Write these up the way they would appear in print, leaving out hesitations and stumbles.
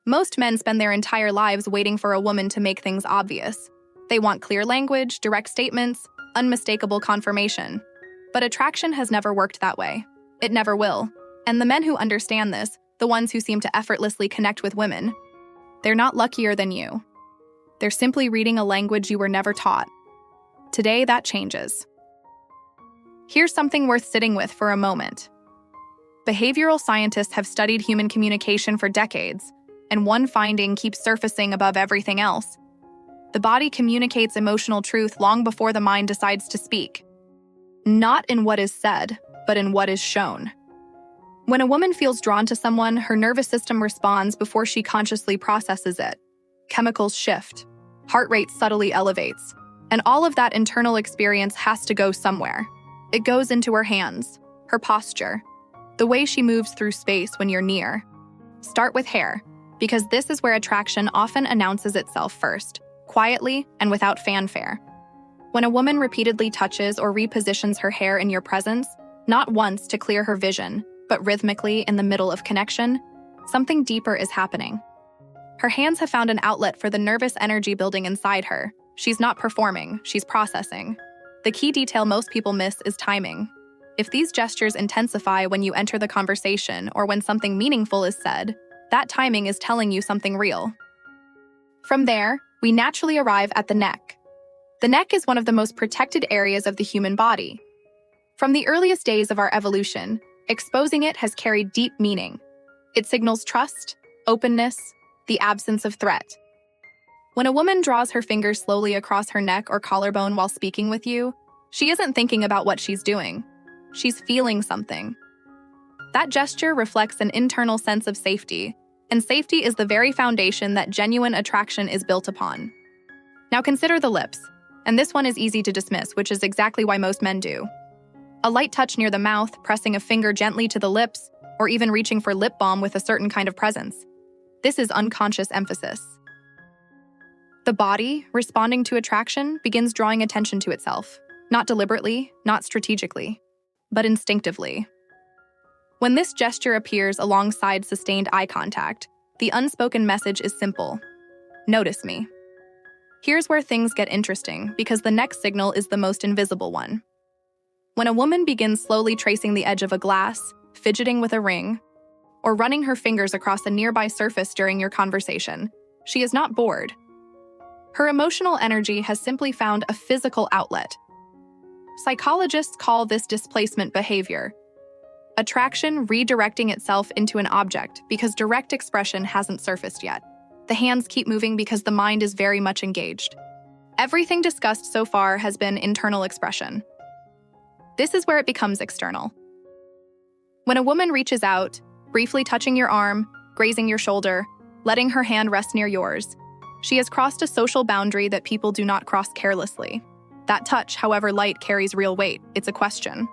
Most men spend their entire lives waiting for a woman to make things obvious. They want clear language, direct statements, unmistakable confirmation. But attraction has never worked that way. It never will. And the men who understand this, the ones who seem to effortlessly connect with women, they're not luckier than you. They're simply reading a language you were never taught. Today, that changes. Here's something worth sitting with for a moment. Behavioral scientists have studied human communication for decades, and one finding keeps surfacing above everything else. The body communicates emotional truth long before the mind decides to speak. Not in what is said, but in what is shown. When a woman feels drawn to someone, her nervous system responds before she consciously processes it. Chemicals shift, heart rate subtly elevates, and all of that internal experience has to go somewhere. It goes into her hands, her posture, the way she moves through space when you're near. Start with hair, because this is where attraction often announces itself first, quietly and without fanfare. When a woman repeatedly touches or repositions her hair in your presence, not once to clear her vision, but rhythmically in the middle of connection, something deeper is happening. Her hands have found an outlet for the nervous energy building inside her. She's not performing, she's processing. The key detail most people miss is timing. If these gestures intensify when you enter the conversation or when something meaningful is said, that timing is telling you something real. From there, we naturally arrive at the neck. The neck is one of the most protected areas of the human body. From the earliest days of our evolution, exposing it has carried deep meaning. It signals trust, openness, the absence of threat. When a woman draws her fingers slowly across her neck or collarbone while speaking with you, she isn't thinking about what she's doing. She's feeling something. That gesture reflects an internal sense of safety, and safety is the very foundation that genuine attraction is built upon. Now consider the lips, and this one is easy to dismiss, which is exactly why most men do. A light touch near the mouth, pressing a finger gently to the lips, or even reaching for lip balm with a certain kind of presence. This is unconscious emphasis. The body, responding to attraction, begins drawing attention to itself, not deliberately, not strategically, but instinctively. When this gesture appears alongside sustained eye contact, the unspoken message is simple: notice me. Here's where things get interesting, because the next signal is the most invisible one. When a woman begins slowly tracing the edge of a glass, fidgeting with a ring, or running her fingers across a nearby surface during your conversation, she is not bored. Her emotional energy has simply found a physical outlet. Psychologists call this displacement behavior. Attraction redirecting itself into an object because direct expression hasn't surfaced yet. The hands keep moving because the mind is very much engaged. Everything discussed so far has been internal expression. This is where it becomes external. When a woman reaches out, briefly touching your arm, grazing your shoulder, letting her hand rest near yours, she has crossed a social boundary that people do not cross carelessly. That touch, however light, carries real weight. It's a question,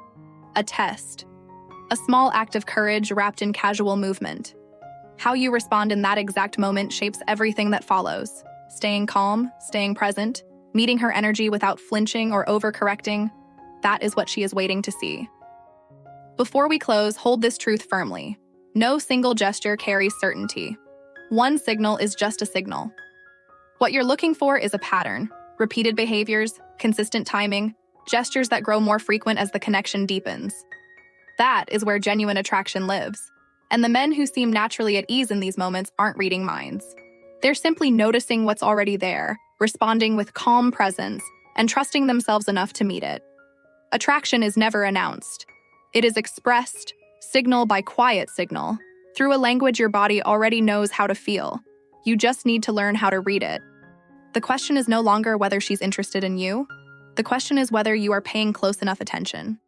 a test, a small act of courage wrapped in casual movement. How you respond in that exact moment shapes everything that follows. Staying calm, staying present, meeting her energy without flinching or overcorrecting, that is what she is waiting to see. Before we close, hold this truth firmly. No single gesture carries certainty. One signal is just a signal. What you're looking for is a pattern, repeated behaviors, consistent timing, gestures that grow more frequent as the connection deepens. That is where genuine attraction lives. And the men who seem naturally at ease in these moments aren't reading minds. They're simply noticing what's already there, responding with calm presence, and trusting themselves enough to meet it. Attraction is never announced. It is expressed, signal by quiet signal, through a language your body already knows how to feel. You just need to learn how to read it. The question is no longer whether she's interested in you. The question is whether you are paying close enough attention.